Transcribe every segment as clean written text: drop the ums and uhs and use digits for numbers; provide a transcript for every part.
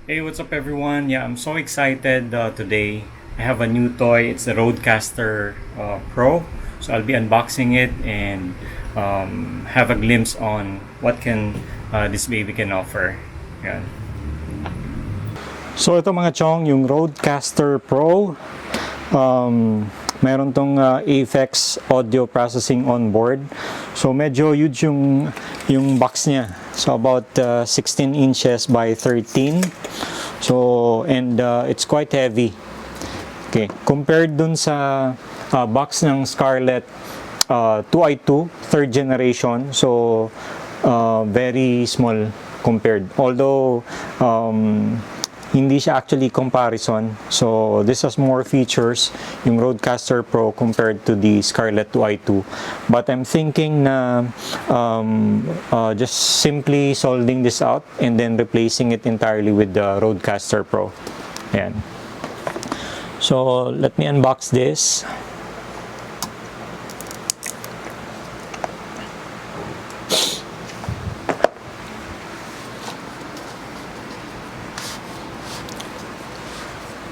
Hey, what's up everyone? Yeah, I'm so excited today. I have a new toy. It's the RodeCaster Pro. So I'll be unboxing it and have a glimpse on what can this baby can offer. Yan. So ito mga chong, yung RodeCaster Pro. Meron tong Aphex audio processing on board. So medyo huge yung box niya. So about 16 inches by 13. So and it's quite heavy. Okay, compared dun sa box ng Scarlett 2i2 third generation. So very small compared. Although hindi siya actually comparison. So this has more features yung RodeCaster Pro compared to the Scarlett 2i2. But I'm thinking na just simply soldering this out and then replacing it entirely with the RodeCaster Pro. Ayan. So let me unbox this.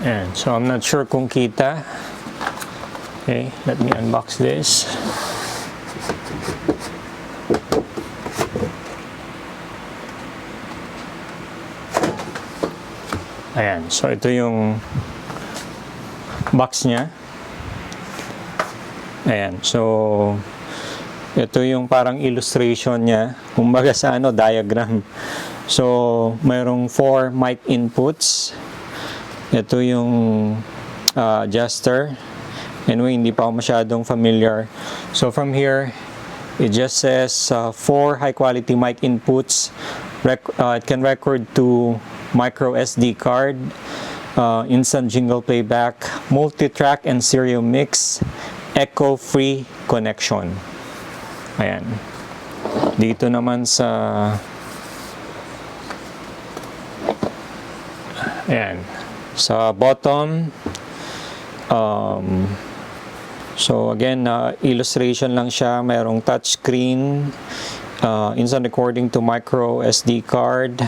And so I'm not sure kung kita. Okay, let me unbox this. Ayan, so ito yung box niya. Ayan, so ito yung parang illustration niya. Kumbaga sa diagram. So mayroong 4 mic inputs. Ito yung adjuster. Anyway, hindi pa ako masyadong familiar. So from here, it just says 4 high quality mic inputs. It can record to micro SD card, instant jingle playback, multi-track and stereo mix, echo-free connection. Ayan. Dito naman sa ayan. Sa bottom, so again, illustration lang siya. Mayroong touchscreen, instant recording to micro SD card,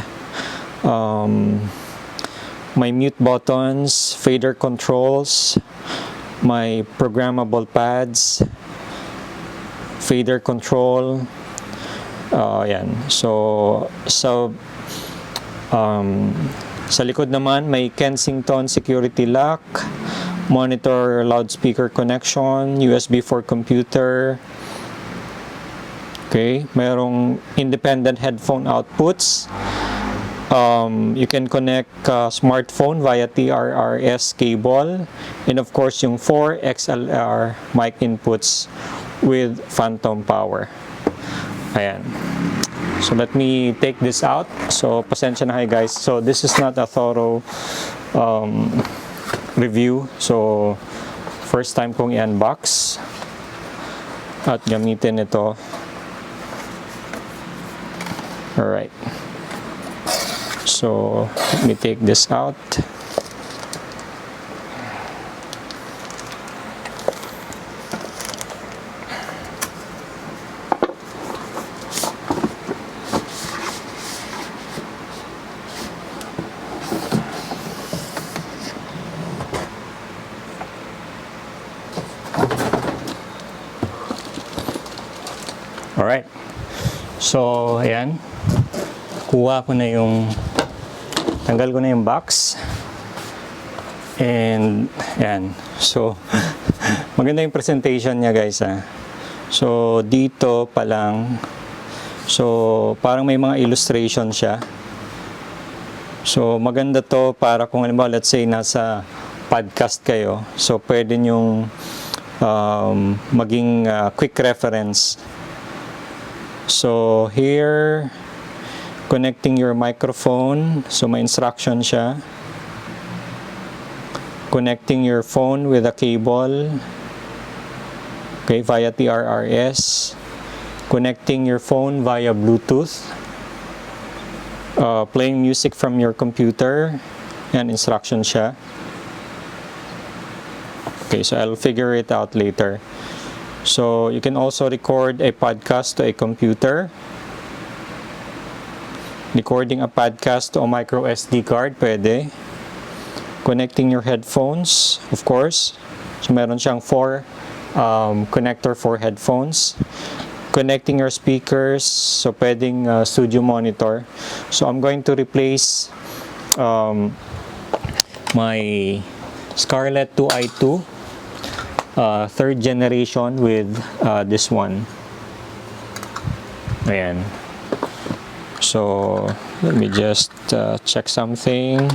may mute buttons, fader controls, may programmable pads, fader control. Yan. So sa likod naman, may Kensington security lock, monitor loudspeaker connection, USB for computer. Okay, mayroong independent headphone outputs. You can connect smartphone via TRRS cable, and of course yung 4 XLR mic inputs with phantom power. Ayan. So let me take this out. So pasensya na kayo guys. So this is not a thorough review. So first time kong i-unbox at gamitin ito. Alright. So let me take this out. Alright. So, ayan. Kuha ko na tanggal ko na yung box. And, ayan. So, maganda yung presentation niya guys ha. So, dito pa lang. So, parang may mga illustration siya. So, maganda to para kung halimbawa, let's say, nasa podcast kayo. So, pwede nyong maging quick reference. So here, connecting your microphone. So may instruction siya. Connecting your phone with a cable. Okay, via TRRS. Connecting your phone via Bluetooth. Playing music from your computer. Yan, instruction siya. Okay, so I'll figure it out later. So you can also record a podcast to a computer. Recording a podcast to a micro SD card, pwede. Connecting your headphones, of course. So meron siyang 4 connector for headphones. Connecting your speakers, so pwedeng studio monitor. So I'm going to replace my Scarlett 2i2 3rd generation with this one. Ayan. So let me just check something.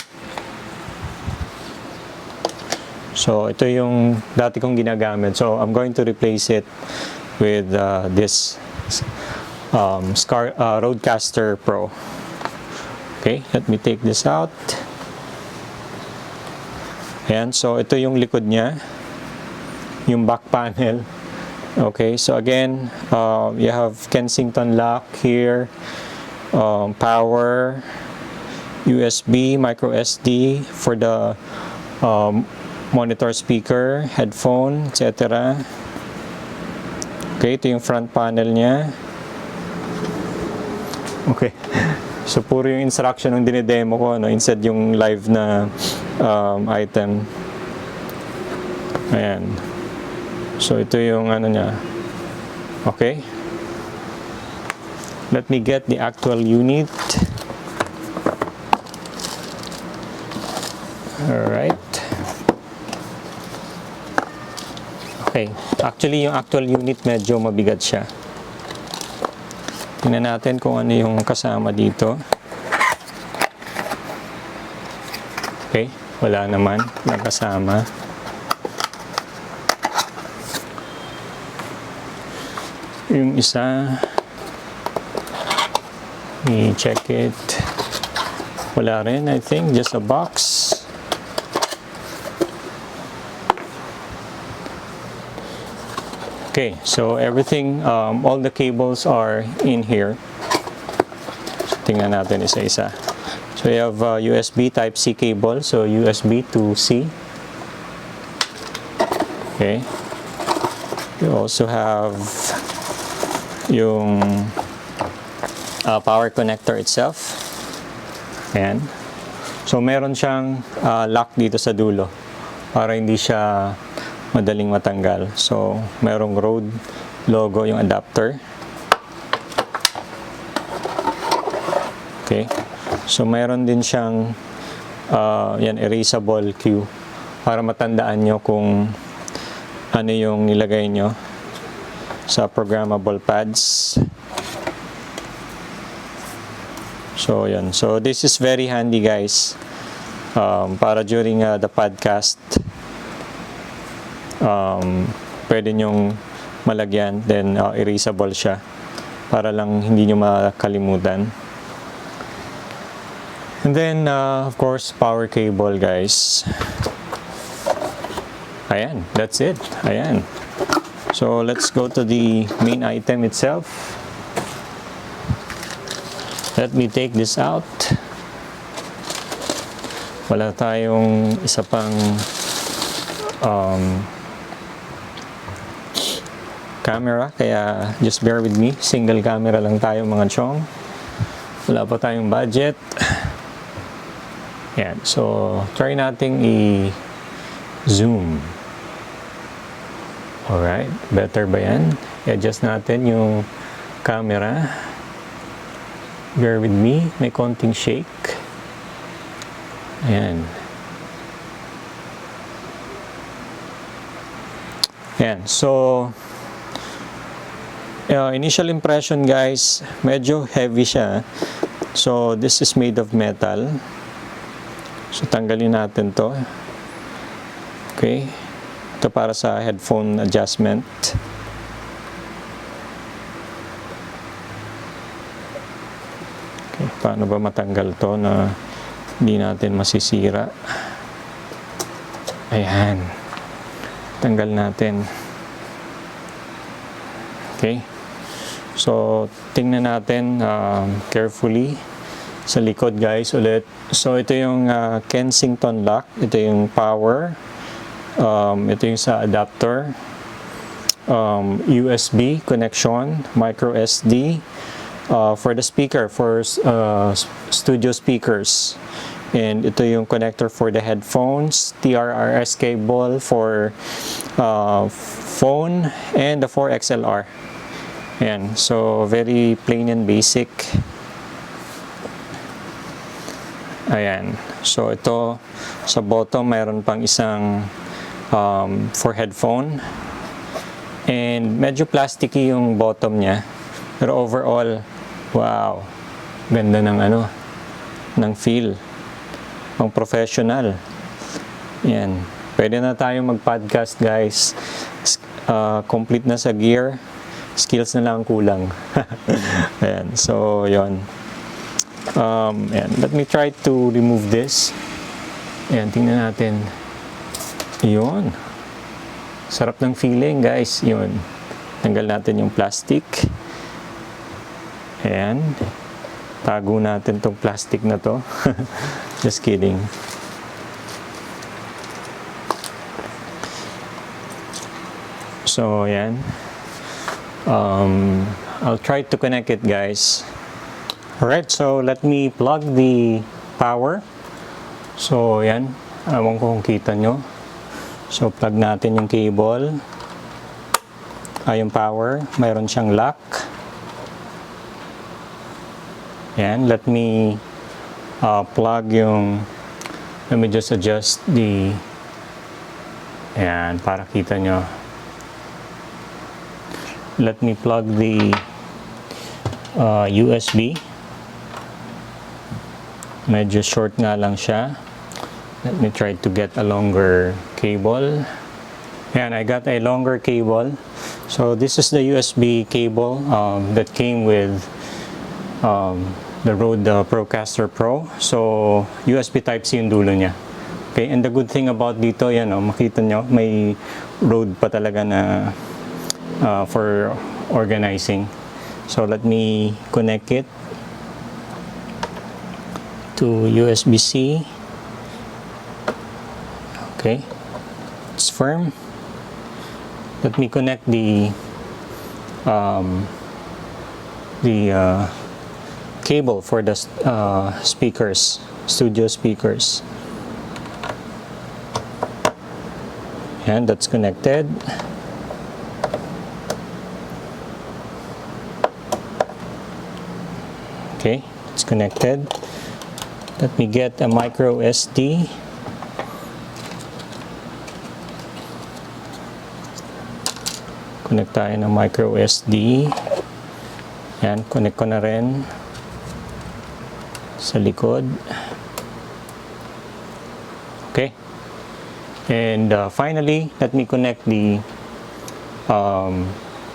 So ito yung dati kong ginagamit. So I'm going to replace it with this RodeCaster Pro. Okay, let me take this out. Ayan, so ito yung likod niya, yung back panel. Okay, so again, you have Kensington lock here, power, USB, micro SD for the monitor, speaker, headphone, etc. Okay, ito yung front panel niya. Okay. So, puro yung instruction ng dinidemo ko, no? Instead yung live na item. Ayan. So, ito yung ano niya. Okay. Let me get the actual unit. Alright. Okay. Actually, yung actual unit medyo mabigat siya. Tingnan natin kung ano yung kasama dito. Okay. Wala naman. Walang kasama. Yung isa, i-check it. Wala rin, I think. Just a box. Okay, so everything, all the cables are in here. So, tingnan natin isa-isa. So, we have USB Type-C cable. So, USB to C. Okay. We also have yung power connector itself. Ayan. So, meron siyang lock dito sa dulo para hindi siya madaling matanggal. So, merong Rode logo yung adapter. Okay. So, meron din siyang yan, erasable cue para matandaan nyo kung ano yung nilagay nyo sa programmable pads. So, yan. So, this is very handy, guys. Para during the podcast, pwede nyong malagyan, then erasable siya para lang hindi nyo makalimutan. And then, of course, power cable, guys. Ayan, that's it. Ayan. So, let's go to the main item itself. Let me take this out. Wala tayong isa pang camera, kaya just bear with me. Single camera lang tayo, mga chong. Wala pa tayong budget. Yan. So, try nating i-zoom. Alright. Better ba yan? I-adjust natin yung camera. Bear with me. May konting shake. Ayan. Ayan. So, initial impression, guys, medyo heavy siya. So, this is made of metal. So, tanggalin natin to. Okay. Ito para sa headphone adjustment. Okay. Paano ba matanggal to na hindi natin masisira? Ayan. Tanggal natin. Okay. So, tingnan natin carefully sa likod, guys, ulit. So, ito yung Kensington lock. Ito yung power. Ito yung sa adapter. USB connection, micro SD, for the speaker, for studio speakers. And ito yung connector for the headphones, TRRS cable for phone, and the 4XLR. Ayan, so very plain and basic. Ayan, so ito sa bottom mayroon pang isang for headphone, and medyo plasticky yung bottom niya, pero overall, wow, ganda ng ng feel, ang professional. Yan, pwede na tayo mag-podcast, guys. Complete na sa gear, skills na lang kulang. Ayan, so yon. Ayan, let me try to remove this. Ayan, tingnan natin. Yun, sarap ng feeling, guys. Yun, tanggal natin yung plastic. Ayan, tago natin tong plastic na to. Just kidding. So ayan, I'll try to connect it, guys. Alright, so let me plug the power. So ayan, ewan ko kung kita nyo. So plug natin yung cable. Yung power, mayroon siyang lock. Ayan, let me plug yung, let me just adjust the, ayan, para kita nyo. Let me plug the USB. Medyo short nga lang siya. Let me try to get a longer cable. Ayan, I got a longer cable. So this is the USB cable that came with the Rode Procaster Pro. So USB Type-C yung dulo niya. Okay, and the good thing about dito, yan makita nyo, may Rode pa talaga na for organizing. So let me connect it to USB-C. Okay, it's firm. Let me connect the cable for the speakers, studio speakers. And that's connected. Okay, it's connected. Let me get a micro SD. Connect tayo ng micro SD. Yan, connect ko na rin sa likod. Okay. And finally, let me connect the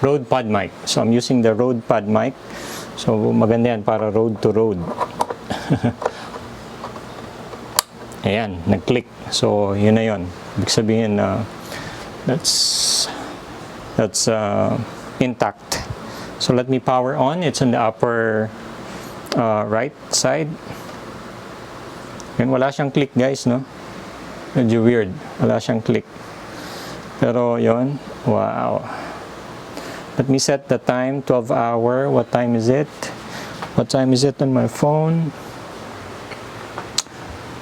Rode Pod mic. So I'm using the Rode Pod mic. So maganda yan para road to road. Ayan, nag-click. So yun na yun. Ibig sabihin that's intact. So let me power on. It's on the upper right side. And wala siyang click, guys, no? Medyo weird. Wala siyang click. Pero yon, wow. Let me set the time, 12 hour. What time is it? What time is it on my phone?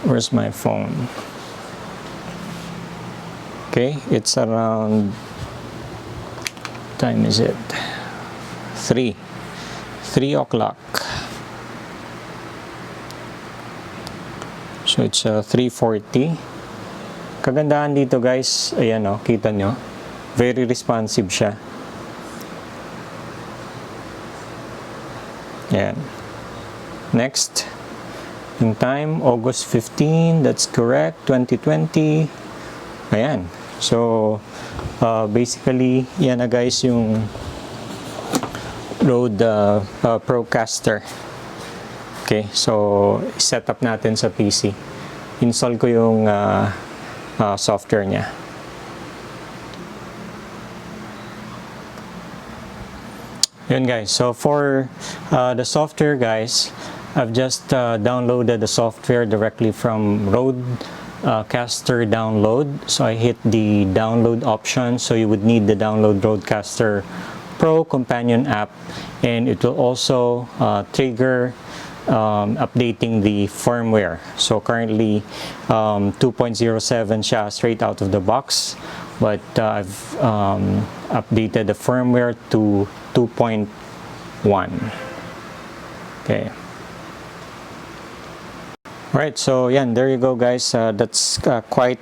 Where's my phone? Okay, it's around, what time is it? 3 o'clock. So it's 3:40. Kagandahan dito, guys, ayan kita nyo, very responsive siya. Ayan. Next, yung time, August 15, that's correct, 2020. Ayan. So basically, yan na, guys, yung Rode Procaster. Okay, so set up natin sa PC. Install ko yung software niya. Yun, guys. So for the software, guys, I've just downloaded the software directly from RodeCaster download. So I hit the download option. So you would need the download RodeCaster Pro companion app, and it will also trigger updating the firmware. So currently 2.07 siya straight out of the box, but I've updated the firmware to 2.1. Okay. Alright, so yan, there you go guys. That's quite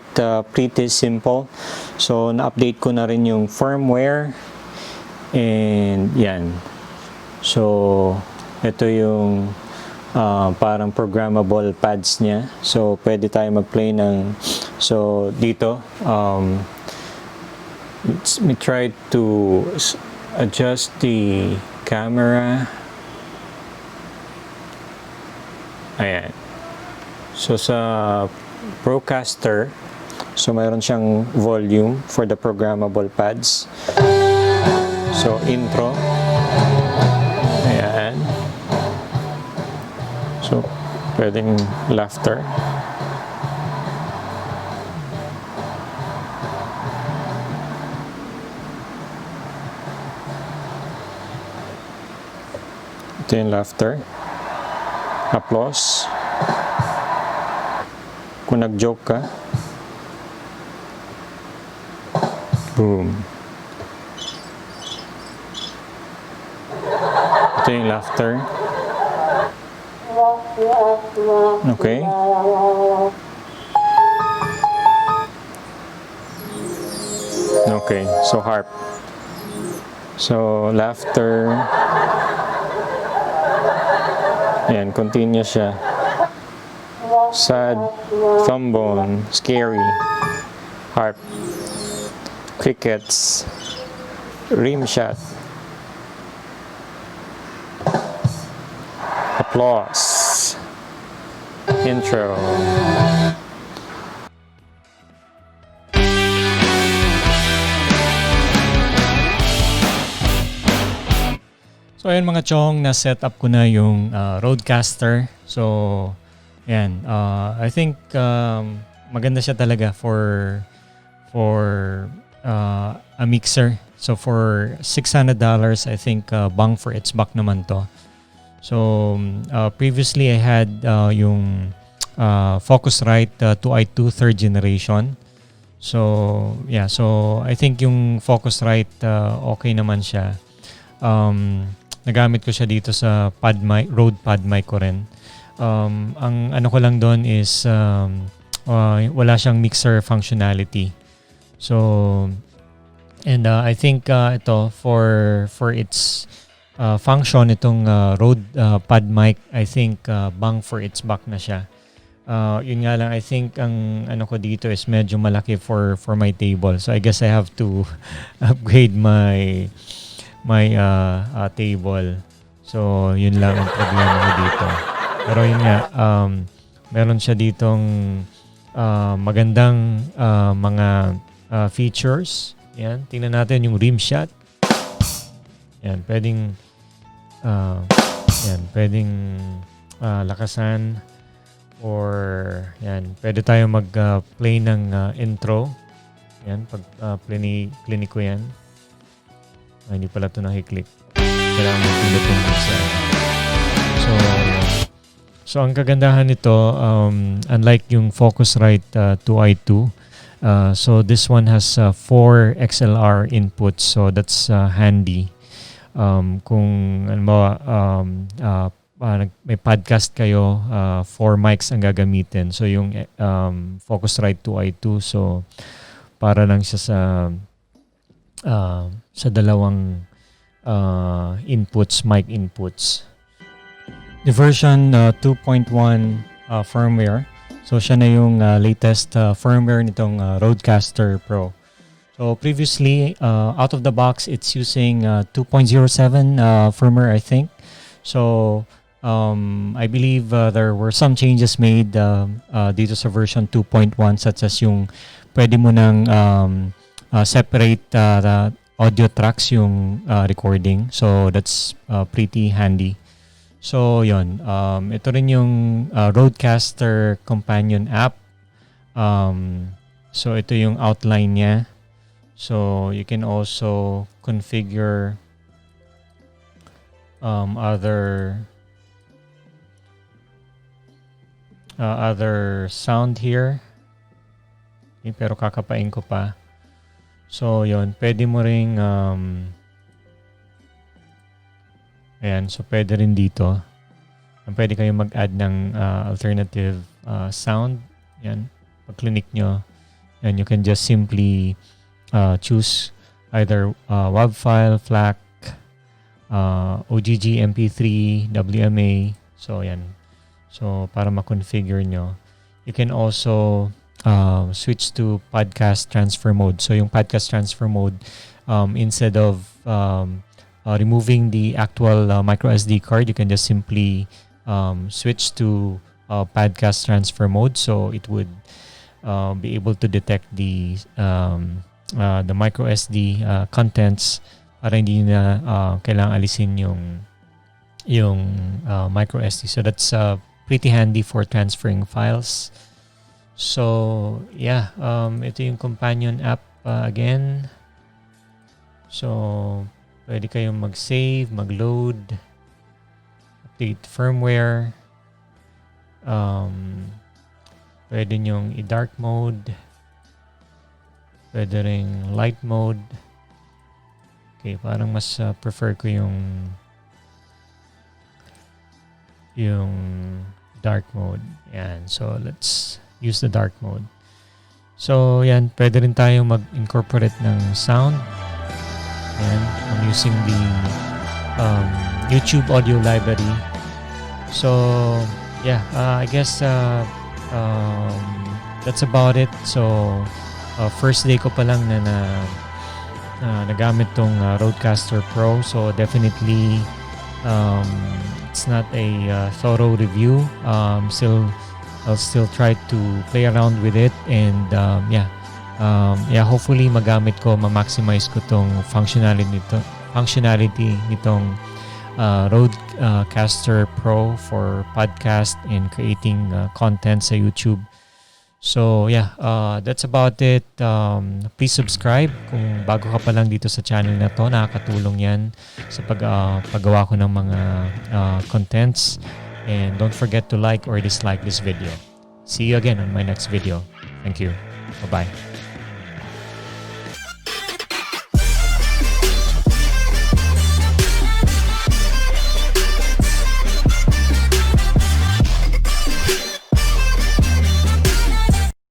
pretty simple. So na-update ko na rin yung firmware, and yan. So ito yung parang programmable pads niya. So pwede tayo mag-play ng, so dito let me try to adjust the camera. Ayan. So sa Procaster, so mayroon siyang volume for the programmable pads. So intro. Ayan. So pwedeng laughter. Ito yung laughter. Applause. Kung nag-joke ka. Boom. Ito yung laughter. Okay. Okay, so harp. So laughter. Ayan, continuous siya. Sad, trombone, scary, harp, crickets, rim shot, applause, intro. So ayun mga chong, na-set up ko na yung RodeCaster. So yan, I think maganda siya talaga for a mixer. So for $600, I think bang for its buck naman to. So previously I had yung Focusrite 2i2 third generation. So yeah, so I think yung Focusrite okay naman siya. Nagamit ko siya dito sa pad mic, Rode pad mic ko rin. Ang ano ko lang doon is wala siyang mixer functionality. So and I think ito for its function, itong Rode pad mic, I think bang for its buck na siya. Yun nga lang, I think ang ano ko dito is medyo malaki for my table. So I guess I have to upgrade my table. So yun lang ang problema ko dito. Pero yun nga, meron siya ditong magandang mga features. Yan, tingnan natin yung rim shot. Yan, pwedeng lakasan, or yan, pwede tayo mag-play ng intro. Yan, pag play ko yan. Hindi pala ito nakiklik. Kailangan mag-pindot yung isa. So ang kagandahan nito, unlike yung Focusrite 2i2, so this one has 4 XLR inputs, so that's handy. Kung ano ba, may podcast kayo, 4 mics ang gagamitin. So yung Focusrite 2i2, so para lang siya sa dalawang inputs, mic inputs. The version 2.1 firmware. So siya na yung latest firmware nitong RodeCaster Pro. So previously, out of the box, it's using 2.07 firmware, I think. So I believe there were some changes made dito sa version 2.1, such as yung pwede mo nang separate the audio tracks yung recording. So that's pretty handy. So yun, ito rin yung RodeCaster companion app. So ito yung outline niya. So you can also configure other sound here. Okay, pero kakapain ko pa. So, yun. Pwede mo ring ayan. So, pwede rin dito. Pwede kayong mag-add ng alternative sound. Yan. Pag click nyo, yan, you can just simply choose either WAV file, FLAC, OGG, MP3, WMA. So, yan. So, para ma-configure nyo. You can also switch to podcast transfer mode. So, yung podcast transfer mode, instead of removing the actual micro SD card, you can just simply switch to podcast transfer mode. So, it would be able to detect the micro SD contents para hindi na kailangang alisin yung micro SD. So, that's pretty handy for transferring files. So, yeah, ito yung companion app again. So, pwede kayong mag-save, mag-load, update firmware. Pwede nyong i-dark mode. Pwede ring light mode. Okay, parang mas prefer ko yung dark mode. Yan. So, let's use the dark mode. So, yan. Pwede rin tayo mag-incorporate ng sound. Yan. I'm using the YouTube audio library. So, yeah. I guess that's about it. So, first day ko pa lang na nagamit tong RodeCaster Pro. So, definitely it's not a thorough review. I'll still try to play around with it, and hopefully magamit ko, ma-maximize ko tong functionality nitong RodeCaster Pro for podcast and creating content sa YouTube. So that's about it. Please subscribe kung bago ka pa lang dito sa channel na to. Nakakatulong yan sa paggawa ko ng mga contents. And don't forget to like or dislike this video. See you again on my next video. Thank you. Bye-bye.